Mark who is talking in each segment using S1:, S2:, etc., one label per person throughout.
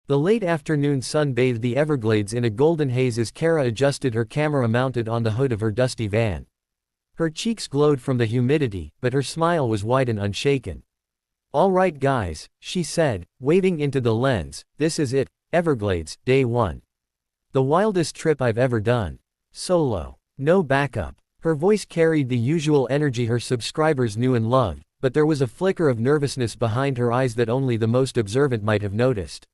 S1: The late afternoon sun bathed the Everglades in a golden haze as Kara adjusted her camera mounted on the hood of her dusty van. Her cheeks glowed from the humidity, but her smile was wide and unshaken. "All right guys," she said, waving into the lens, "this is it, Everglades, Day 1. The wildest trip I've ever done. Solo. No backup." Her voice carried the usual energy her subscribers knew and loved, but there was a flicker of nervousness behind her eyes that only the most observant might have noticed.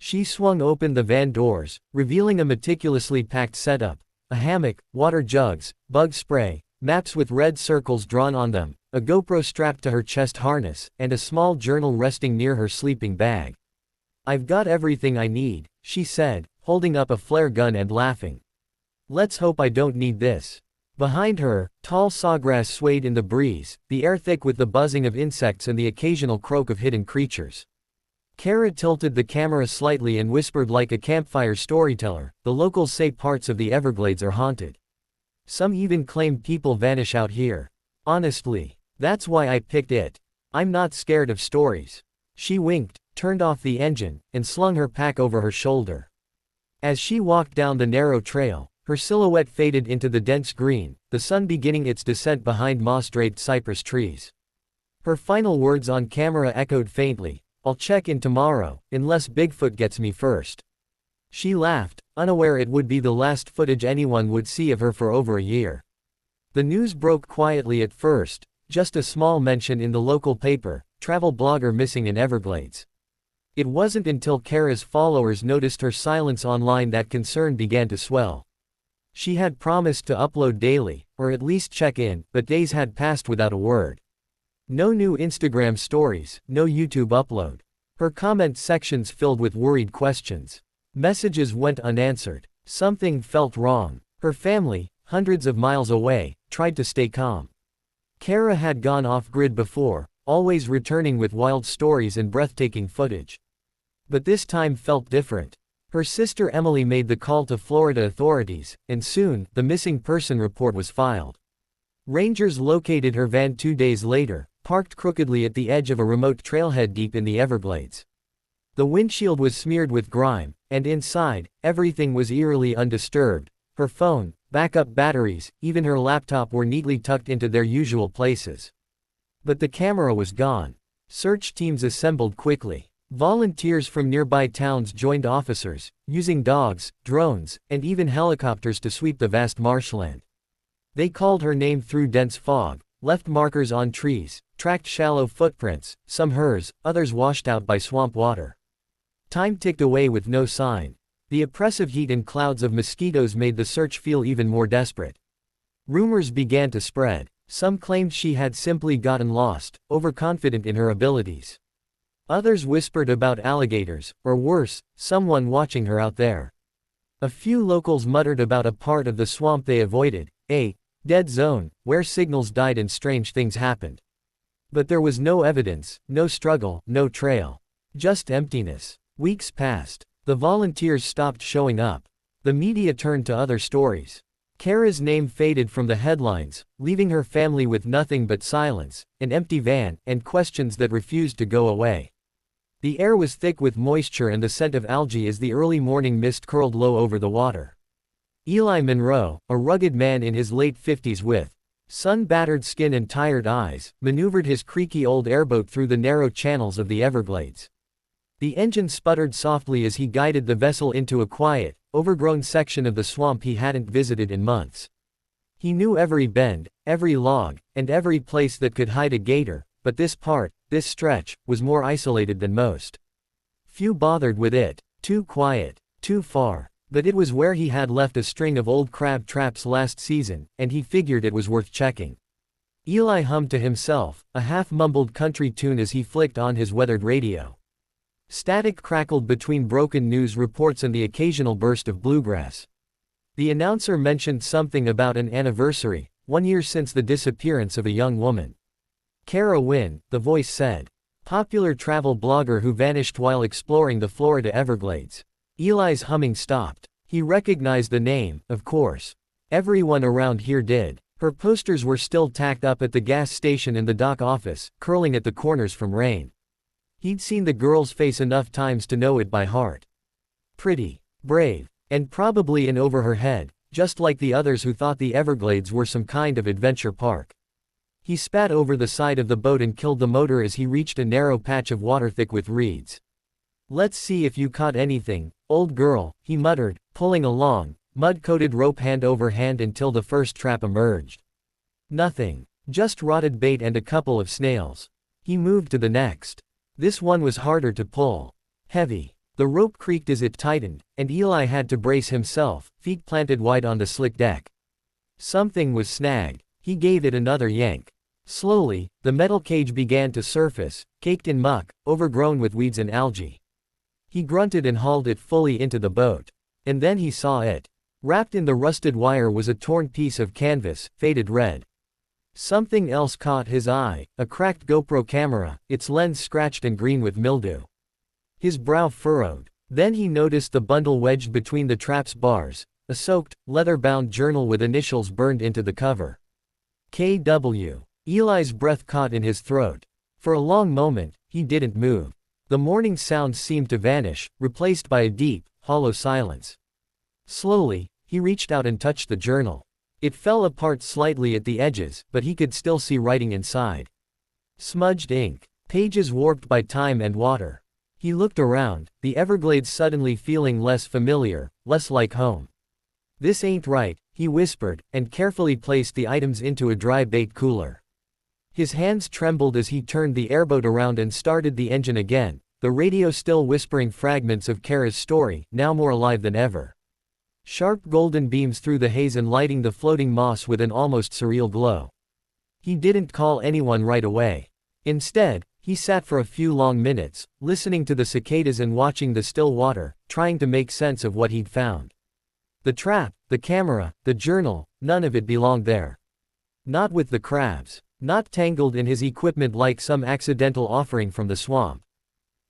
S1: She swung open the van doors, revealing a meticulously packed setup: a hammock, water jugs, bug spray, maps with red circles drawn on them, a GoPro strapped to her chest harness, and a small journal resting near her sleeping bag. "I've got everything I need," she said, holding up a flare gun and laughing. "Let's hope I don't need this." Behind her, tall sawgrass swayed in the breeze, the air thick with the buzzing of insects and the occasional croak of hidden creatures. Kara tilted the camera slightly and whispered like a campfire storyteller, "The locals say parts of the Everglades are haunted. Some even claim people vanish out here. Honestly, that's why I picked it. I'm not scared of stories." She winked, turned off the engine, and slung her pack over her shoulder. As she walked down the narrow trail, her silhouette faded into the dense green, the sun beginning its descent behind moss-draped cypress trees. Her final words on camera echoed faintly: "I'll check in tomorrow, unless Bigfoot gets me first." She laughed, unaware it would be the last footage anyone would see of her for over a year. The news broke quietly at first, just a small mention in the local paper: travel blogger missing in Everglades. It wasn't until Kara's followers noticed her silence online that concern began to swell. She had promised to upload daily, or at least check in, but days had passed without a word. No new Instagram stories, no YouTube upload. Her comment sections filled with worried questions. Messages went unanswered. Something felt wrong. Her family, hundreds of miles away, tried to stay calm. Kara had gone off-grid before, always returning with wild stories and breathtaking footage. But this time felt different. Her sister Emily made the call to Florida authorities, and soon, the missing person report was filed. Rangers located her van 2 days later, parked crookedly at the edge of a remote trailhead deep in the Everglades. The windshield was smeared with grime, and inside, everything was eerily undisturbed. Her phone, backup batteries, even her laptop were neatly tucked into their usual places. But the camera was gone. Search teams assembled quickly. Volunteers from nearby towns joined officers, using dogs, drones, and even helicopters to sweep the vast marshland. They called her name through dense fog, left markers on trees, tracked shallow footprints, some hers, others washed out by swamp water. Time ticked away with no sign. The oppressive heat and clouds of mosquitoes made the search feel even more desperate. Rumors began to spread. Some claimed she had simply gotten lost, overconfident in her abilities. Others whispered about alligators, or worse, someone watching her out there. A few locals muttered about a part of the swamp they avoided, a dead zone, where signals died and strange things happened. But there was no evidence, no struggle, no trail. Just emptiness. Weeks passed. The volunteers stopped showing up. The media turned to other stories. Kara's name faded from the headlines, leaving her family with nothing but silence, an empty van, and questions that refused to go away. The air was thick with moisture and the scent of algae as the early morning mist curled low over the water. Eli Monroe, a rugged man in his late 50s with sun-battered skin and tired eyes, maneuvered his creaky old airboat through the narrow channels of the Everglades. The engine sputtered softly as he guided the vessel into a quiet, overgrown section of the swamp he hadn't visited in months. He knew every bend, every log, and every place that could hide a gator, but this part, this stretch, was more isolated than most. Few bothered with it. Too quiet, too far. But it was where he had left a string of old crab traps last season, and he figured it was worth checking. Eli hummed to himself, a half-mumbled country tune as he flicked on his weathered radio. Static crackled between broken news reports and the occasional burst of bluegrass. The announcer mentioned something about an anniversary, 1 year since the disappearance of a young woman. Kara Wynn, the voice said. Popular travel blogger who vanished while exploring the Florida Everglades. Eli's humming stopped. He recognized the name, of course. Everyone around here did. Her posters were still tacked up at the gas station and the dock office, curling at the corners from rain. He'd seen the girl's face enough times to know it by heart. Pretty, brave, and probably in over her head, just like the others who thought the Everglades were some kind of adventure park. He spat over the side of the boat and killed the motor as he reached a narrow patch of water thick with reeds. "Let's see if you caught anything, old girl," he muttered, pulling along, mud-coated rope hand over hand until the first trap emerged. Nothing. Just rotted bait and a couple of snails. He moved to the next. This one was harder to pull. Heavy. The rope creaked as it tightened, and Eli had to brace himself, feet planted wide on the slick deck. Something was snagged. He gave it another yank. Slowly, the metal cage began to surface, caked in muck, overgrown with weeds and algae. He grunted and hauled it fully into the boat. And then he saw it. Wrapped in the rusted wire was a torn piece of canvas, faded red. Something else caught his eye, a cracked GoPro camera, its lens scratched and green with mildew. His brow furrowed. Then he noticed the bundle wedged between the trap's bars, a soaked, leather-bound journal with initials burned into the cover. KW. Eli's breath caught in his throat. For a long moment, he didn't move. The morning sounds seemed to vanish, replaced by a deep, hollow silence. Slowly, he reached out and touched the journal. It fell apart slightly at the edges, but he could still see writing inside. Smudged ink. Pages warped by time and water. He looked around, the Everglades suddenly feeling less familiar, less like home. "This ain't right," he whispered, and carefully placed the items into a dry bait cooler. His hands trembled as he turned the airboat around and started the engine again, the radio still whispering fragments of Kara's story, now more alive than ever. Sharp golden beams through the haze and lighting the floating moss with an almost surreal glow. He didn't call anyone right away. Instead, he sat for a few long minutes, listening to the cicadas and watching the still water, trying to make sense of what he'd found. The trap, the camera, the journal, none of it belonged there. Not with the crabs. Not tangled in his equipment like some accidental offering from the swamp.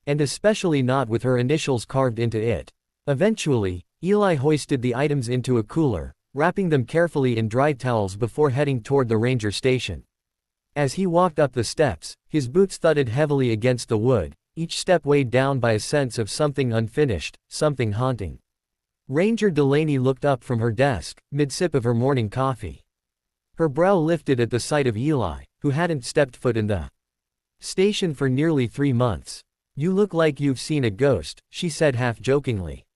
S1: And especially not with her initials carved into it. Eventually, Eli hoisted the items into a cooler, wrapping them carefully in dry towels before heading toward the ranger station. As he walked up the steps, his boots thudded heavily against the wood, each step weighed down by a sense of something unfinished, something haunting. Ranger Delaney looked up from her desk, mid-sip of her morning coffee. Her brow lifted at the sight of Eli, who hadn't stepped foot in the station for nearly 3 months. "You look like you've seen a ghost," she said half-jokingly.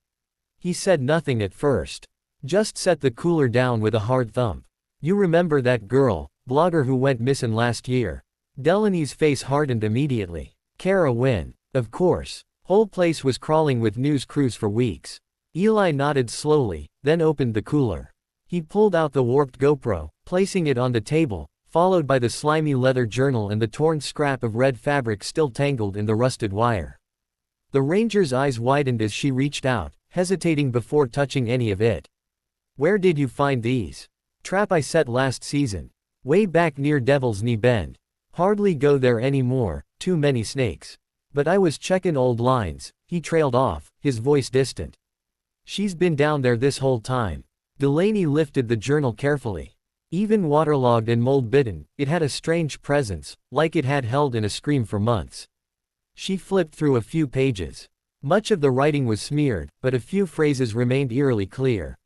S1: He said nothing at first. Just set the cooler down with a hard thump. "You remember that girl, blogger who went missing last year?" Delaney's face hardened immediately. Kara Wynn. Of course. Whole place was crawling with news crews for weeks. Eli nodded slowly, then opened the cooler. He pulled out the warped GoPro, placing it on the table, followed by the slimy leather journal and the torn scrap of red fabric still tangled in the rusted wire. The ranger's eyes widened as she reached out, hesitating before touching any of it. "Where did you find these?" "Trap I set last season. Way back near Devil's Knee Bend. Hardly go there anymore, too many snakes. But I was checkin' old lines." He trailed off, his voice distant. "She's been down there this whole time." Delaney lifted the journal carefully. Even waterlogged and mold-bitten, it had a strange presence, like it had held in a scream for months. She flipped through a few pages. Much of the writing was smeared, but a few phrases remained eerily clear.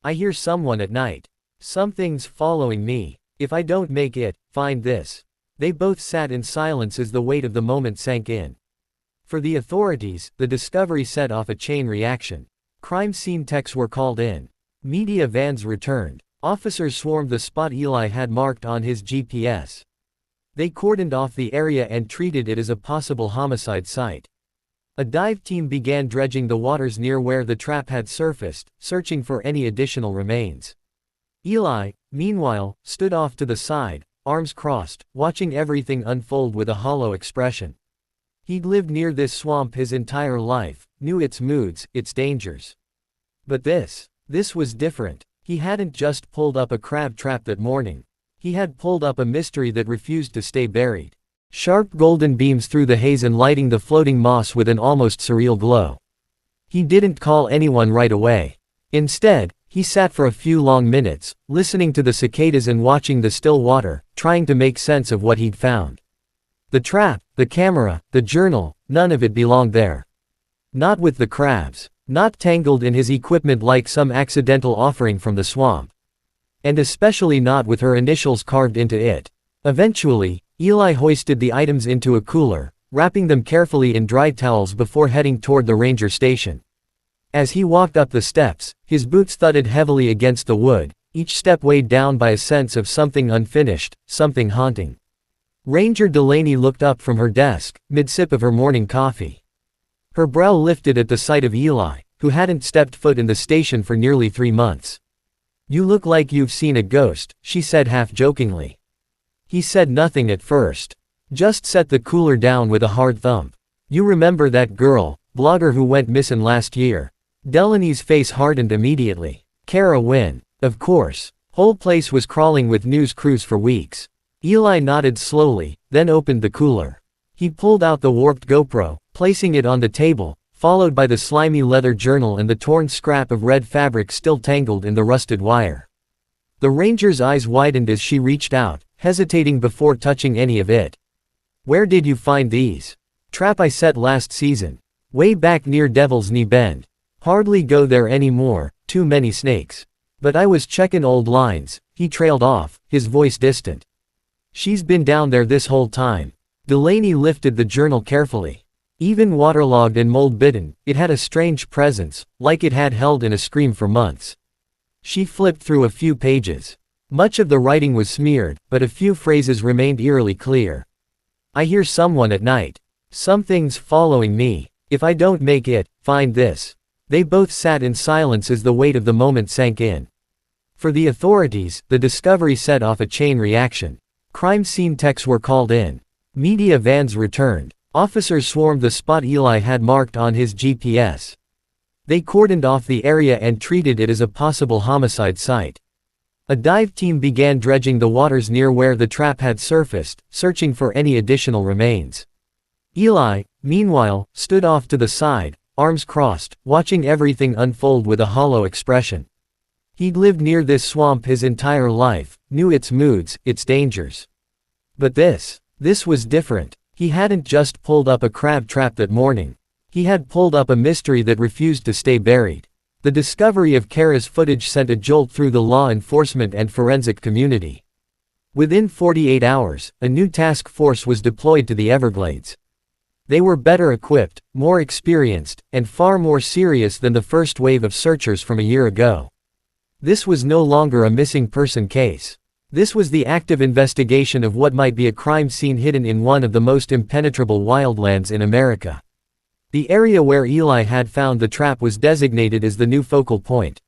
S1: "I hear someone at night. Something's following me. If I don't make it, find this." They both sat in silence as the weight of the moment sank in. For the authorities, the discovery set off a chain reaction. Crime scene techs were called in. Media vans returned. Officers swarmed the spot Eli had marked on his GPS. They cordoned off the area and treated it as a possible homicide site. A dive team began dredging the waters near where the trap had surfaced, searching for any additional remains. Eli, meanwhile, stood off to the side, arms crossed, watching everything unfold with a hollow expression. He'd lived near this swamp his entire life, knew its moods, its dangers. But this was different. He hadn't just pulled up a crab trap that morning. He had pulled up a mystery that refused to stay buried. Sharp golden beams through the haze and lighting the floating moss with an almost surreal glow. He didn't call anyone right away. Instead, he sat for a few long minutes, listening to the cicadas and watching the still water, trying to make sense of what he'd found. The trap, the camera, the journal, none of it belonged there. Not with the crabs. Not tangled in his equipment like some accidental offering from the swamp. And especially not with her initials carved into it. Eventually, Eli hoisted the items into a cooler, wrapping them carefully in dry towels before heading toward the ranger station. As he walked up the steps, his boots thudded heavily against the wood, each step weighed down by a sense of something unfinished, something haunting. Ranger Delaney looked up from her desk, mid-sip of her morning coffee. Her brow lifted at the sight of Eli, who hadn't stepped foot in the station for nearly 3 months. "You look like you've seen a ghost," she said half-jokingly. He said nothing at first. Just set the cooler down with a hard thump. "You remember that girl, blogger who went missing last year?" Delaney's face hardened immediately. Kara Wynn. Of course. Whole place was crawling with news crews for weeks. Eli nodded slowly, then opened the cooler. He pulled out the warped GoPro, placing it on the table, followed by the slimy leather journal and the torn scrap of red fabric still tangled in the rusted wire. The ranger's eyes widened as she reached out, hesitating before touching any of it. "Where did you find these?" "Trap I set last season. Way back near Devil's Knee Bend. Hardly go there anymore, too many snakes. But I was checkin' old lines," he trailed off, his voice distant. "She's been down there this whole time." Delaney lifted the journal carefully. Even waterlogged and mold-bitten, it had a strange presence, like it had held in a scream for months. She flipped through a few pages. Much of the writing was smeared, but a few phrases remained eerily clear. "I hear someone at night. Something's following me. If I don't make it, find this." They both sat in silence as the weight of the moment sank in. For the authorities, the discovery set off a chain reaction. Crime scene techs were called in. Media vans returned. Officers swarmed the spot Eli had marked on his GPS. They cordoned off the area and treated it as a possible homicide site. A dive team began dredging the waters near where the trap had surfaced, searching for any additional remains. Eli, meanwhile, stood off to the side, arms crossed, watching everything unfold with a hollow expression. He'd lived near this swamp his entire life, knew its moods, its dangers. But this was different. He hadn't just pulled up a crab trap that morning. He had pulled up a mystery that refused to stay buried. The discovery of Kara's footage sent a jolt through the law enforcement and forensic community. Within 48 hours, a new task force was deployed to the Everglades. They were better equipped, more experienced, and far more serious than the first wave of searchers from a year ago. This was no longer a missing person case. This was the active investigation of what might be a crime scene hidden in one of the most impenetrable wildlands in America. The area where Eli had found the trap was designated as the new focal point.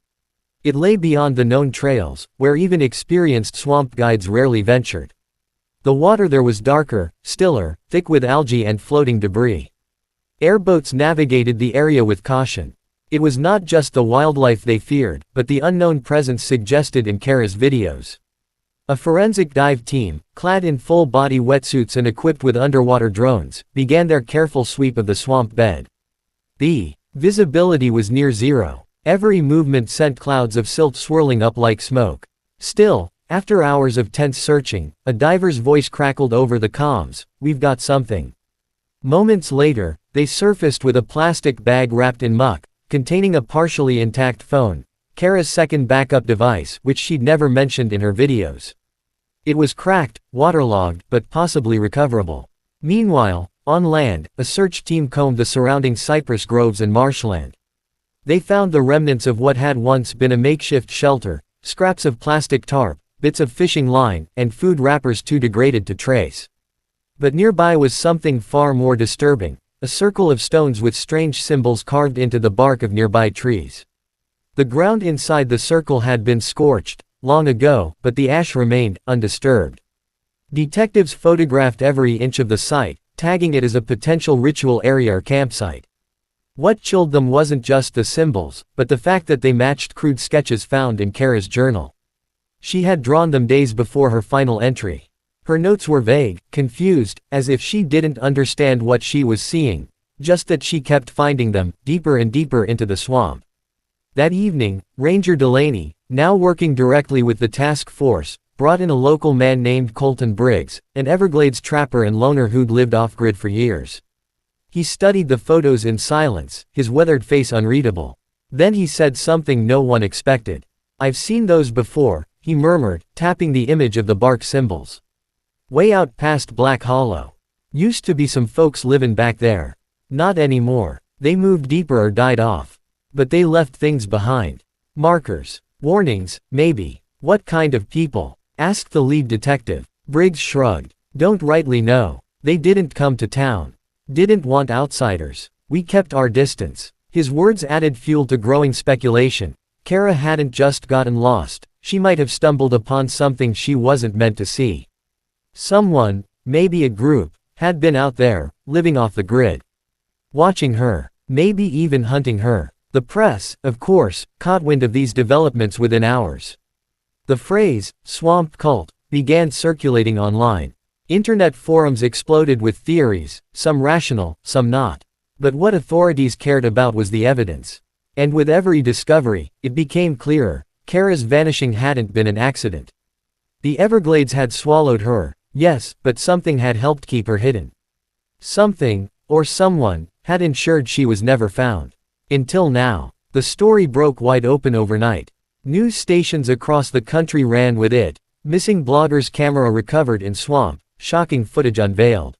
S1: It lay beyond the known trails, where even experienced swamp guides rarely ventured. The water there was darker, stiller, thick with algae and floating debris. Airboats navigated the area with caution. It was not just the wildlife they feared, but the unknown presence suggested in Kara's videos. A forensic dive team, clad in full-body wetsuits and equipped with underwater drones, began their careful sweep of the swamp bed. The visibility was near zero. Every movement sent clouds of silt swirling up like smoke. Still, after hours of tense searching, a diver's voice crackled over the comms, "We've got something." Moments later, they surfaced with a plastic bag wrapped in muck, containing a partially intact phone. Kara's second backup device, which she'd never mentioned in her videos. It was cracked, waterlogged, but possibly recoverable. Meanwhile, on land, a search team combed the surrounding cypress groves and marshland. They found the remnants of what had once been a makeshift shelter, scraps of plastic tarp, bits of fishing line, and food wrappers too degraded to trace. But nearby was something far more disturbing, a circle of stones with strange symbols carved into the bark of nearby trees. The ground inside the circle had been scorched, long ago, but the ash remained, undisturbed. Detectives photographed every inch of the site, tagging it as a potential ritual area or campsite. What chilled them wasn't just the symbols, but the fact that they matched crude sketches found in Kara's journal. She had drawn them days before her final entry. Her notes were vague, confused, as if she didn't understand what she was seeing, just that she kept finding them, deeper and deeper into the swamp. That evening, Ranger Delaney, now working directly with the task force, brought in a local man named Colton Briggs, an Everglades trapper and loner who'd lived off-grid for years. He studied the photos in silence, his weathered face unreadable. Then he said something no one expected. "I've seen those before," he murmured, tapping the image of the bark symbols. "Way out past Black Hollow. Used to be some folks livin' back there. Not anymore. They moved deeper or died off. But they left things behind. Markers. Warnings, maybe." "What kind of people?" asked the lead detective. Briggs shrugged. "Don't rightly know. They didn't come to town. Didn't want outsiders. We kept our distance." His words added fuel to growing speculation. Kara hadn't just gotten lost, she might have stumbled upon something she wasn't meant to see. Someone, maybe a group, had been out there, living off the grid. Watching her, maybe even hunting her. The press, of course, caught wind of these developments within hours. The phrase, swamp cult, began circulating online. Internet forums exploded with theories, some rational, some not. But what authorities cared about was the evidence. And with every discovery, it became clearer, Kara's vanishing hadn't been an accident. The Everglades had swallowed her, yes, but something had helped keep her hidden. Something, or someone, had ensured she was never found. Until now. The story broke wide open overnight. News stations across the country ran with it. Missing blogger's camera recovered in swamp, shocking footage unveiled.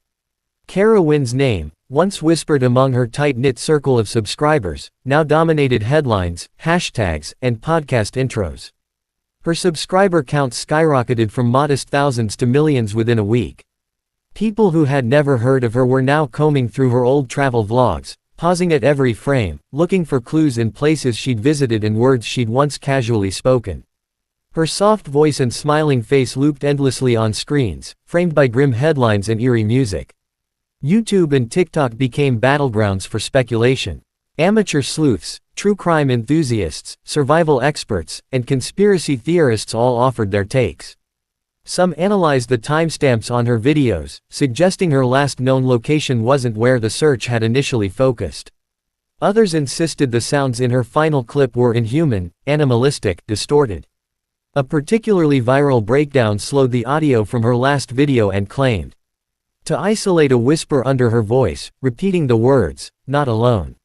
S1: Kara Wynn's name, once whispered among her tight-knit circle of subscribers, now dominated headlines, hashtags, and podcast intros. Her subscriber count skyrocketed from modest thousands to millions within a week. People who had never heard of her were now combing through her old travel vlogs, pausing at every frame, looking for clues in places she'd visited and words she'd once casually spoken. Her soft voice and smiling face looped endlessly on screens, framed by grim headlines and eerie music. YouTube and TikTok became battlegrounds for speculation. Amateur sleuths, true crime enthusiasts, survival experts, and conspiracy theorists all offered their takes. Some analyzed the timestamps on her videos, suggesting her last known location wasn't where the search had initially focused. Others insisted the sounds in her final clip were inhuman, animalistic, distorted. A particularly viral breakdown slowed the audio from her last video and claimed to isolate a whisper under her voice, repeating the words, "Not alone."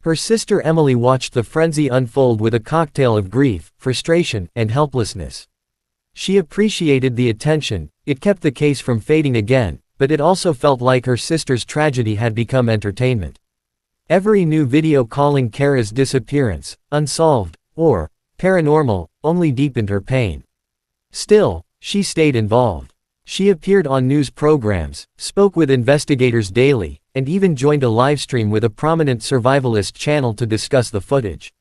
S1: Her sister Emily watched the frenzy unfold with a cocktail of grief, frustration, and helplessness. She appreciated the attention, it kept the case from fading again, but it also felt like her sister's tragedy had become entertainment. Every new video calling Kara's disappearance unsolved, or paranormal, only deepened her pain. Still, she stayed involved. She appeared on news programs, spoke with investigators daily, and even joined a livestream with a prominent survivalist channel to discuss the footage.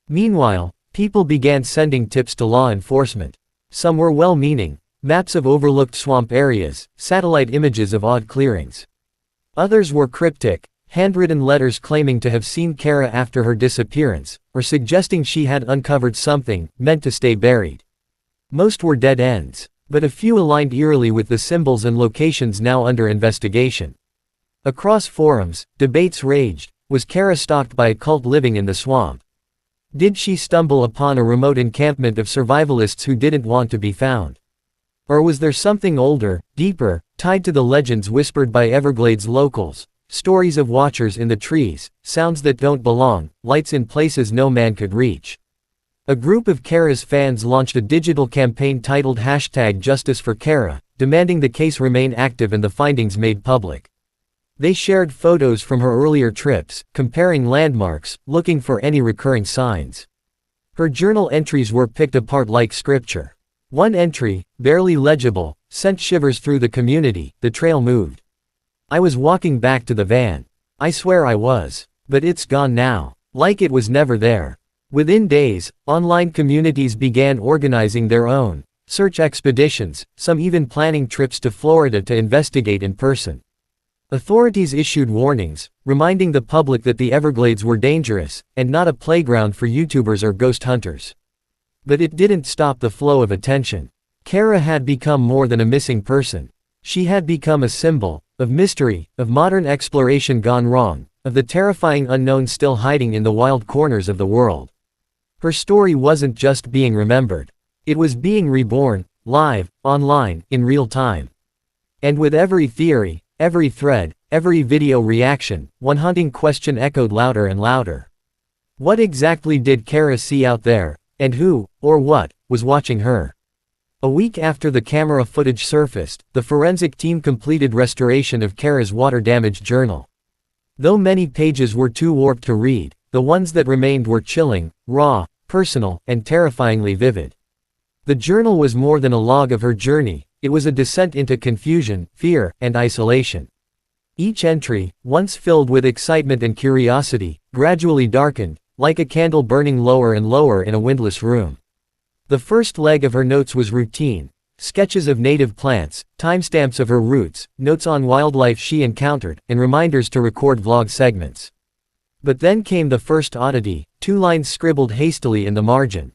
S1: Meanwhile, people began sending tips to law enforcement. Some were well-meaning, maps of overlooked swamp areas, satellite images of odd clearings. Others were cryptic, handwritten letters claiming to have seen Kara after her disappearance, or suggesting she had uncovered something, meant to stay buried. Most were dead ends, but a few aligned eerily with the symbols and locations now under investigation. Across forums, debates raged. Was Kara stalked by a cult living in the swamp? Did she stumble upon a remote encampment of survivalists who didn't want to be found? Or was there something older, deeper, tied to the legends whispered by Everglades locals? Stories of watchers in the trees, sounds that don't belong, lights in places no man could reach. A group of Kara's fans launched a digital campaign titled #JusticeForKara, demanding the case remain active and the findings made public. They shared photos from her earlier trips, comparing landmarks, looking for any recurring signs. Her journal entries were picked apart like scripture. One entry, barely legible, sent shivers through the community. The trail moved. I was walking back to the van. I swear I was. But it's gone now. Like it was never there. Within days, online communities began organizing their own search expeditions, some even planning trips to Florida to investigate in person. Authorities issued warnings, reminding the public that the Everglades were dangerous, and not a playground for YouTubers or ghost hunters. But it didn't stop the flow of attention. Kara had become more than a missing person. She had become a symbol of mystery, of modern exploration gone wrong, of the terrifying unknown still hiding in the wild corners of the world. Her story wasn't just being remembered. It was being reborn, live, online, in real time. And with every theory, every thread, every video reaction, one haunting question echoed louder and louder. What exactly did Kara see out there, and who, or what, was watching her? A week after the camera footage surfaced, the forensic team completed restoration of Kara's water-damaged journal. Though many pages were too warped to read, the ones that remained were chilling, raw, personal, and terrifyingly vivid. The journal was more than a log of her journey, it was a descent into confusion, fear, and isolation. Each entry, once filled with excitement and curiosity, gradually darkened, like a candle burning lower and lower in a windless room. The first leg of her notes was routine: sketches of native plants, timestamps of her routes, notes on wildlife she encountered, and reminders to record vlog segments. But then came the first oddity, 2 lines scribbled hastily in the margin.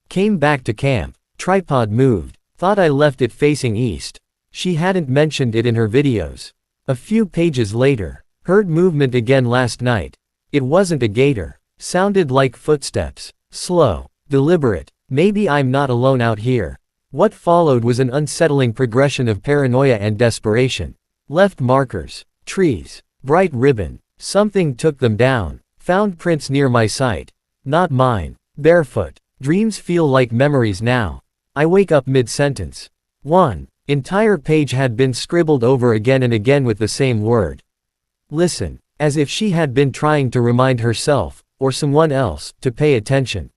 S1: Came back to camp. Tripod moved. Thought I left it facing east. She hadn't mentioned it in her videos. A few pages later. Heard movement again last night. It wasn't a gator. Sounded like footsteps. Slow. Deliberate. Maybe I'm not alone out here. What followed was an unsettling progression of paranoia and desperation. Left markers. Trees. Bright ribbon. Something took them down. Found prints near my site. Not mine. Barefoot. Dreams feel like memories now. I wake up mid-sentence. 1. Entire page had been scribbled over again and again with the same word. Listen. As if she had been trying to remind herself, or someone else, to pay attention.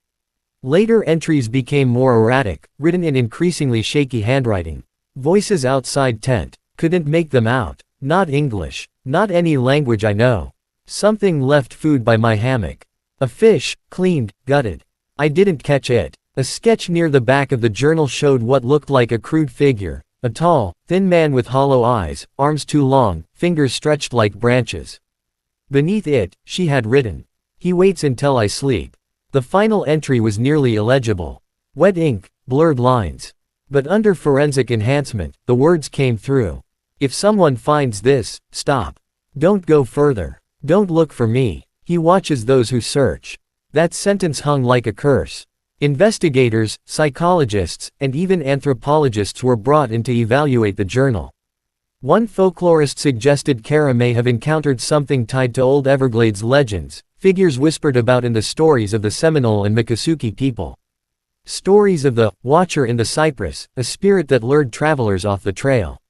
S1: Later entries became more erratic, written in increasingly shaky handwriting. Voices outside tent. Couldn't make them out. Not English. Not any language I know. Something left food by my hammock. A fish, cleaned, gutted. I didn't catch it. A sketch near the back of the journal showed what looked like a crude figure. A tall, thin man with hollow eyes, arms too long, fingers stretched like branches. Beneath it, she had written, "He waits until I sleep." The final entry was nearly illegible. Wet ink, blurred lines. But under forensic enhancement, the words came through. If someone finds this, stop. Don't go further. Don't look for me. He watches those who search. That sentence hung like a curse. Investigators, psychologists, and even anthropologists were brought in to evaluate the journal. One folklorist suggested Kara may have encountered something tied to old Everglades legends, figures whispered about in the stories of the Seminole and Miccosukee people. Stories of the Watcher in the Cypress, a spirit that lured travelers off the trail.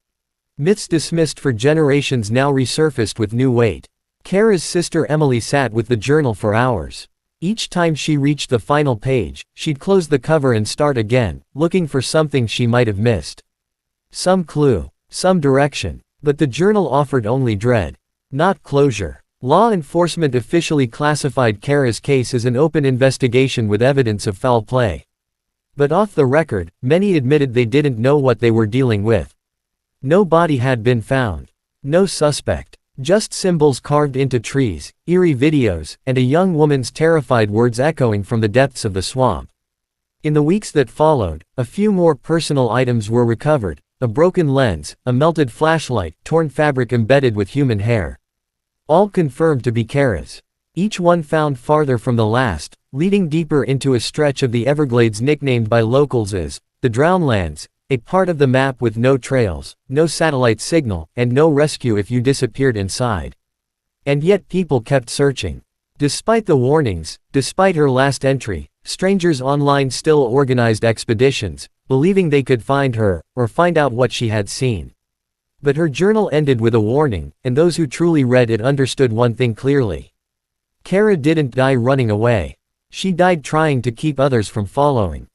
S1: Myths dismissed for generations now resurfaced with new weight. Kara's sister Emily sat with the journal for hours. Each time she reached the final page, she'd close the cover and start again, looking for something she might have missed. Some clue. Some direction. But the journal offered only dread. Not closure. Law enforcement officially classified Kara's case as an open investigation with evidence of foul play. But off the record, many admitted they didn't know what they were dealing with. No body had been found. No suspect. Just symbols carved into trees, eerie videos, and a young woman's terrified words echoing from the depths of the swamp. In the weeks that followed, a few more personal items were recovered: a broken lens, a melted flashlight, torn fabric embedded with human hair. All confirmed to be Kara's. Each one found farther from the last, leading deeper into a stretch of the Everglades nicknamed by locals as the Drownlands, a part of the map with no trails, no satellite signal, and no rescue if you disappeared inside. And yet people kept searching. Despite the warnings, despite her last entry, strangers online still organized expeditions, believing they could find her, or find out what she had seen. But her journal ended with a warning, and those who truly read it understood one thing clearly. Kara didn't die running away. She died trying to keep others from following.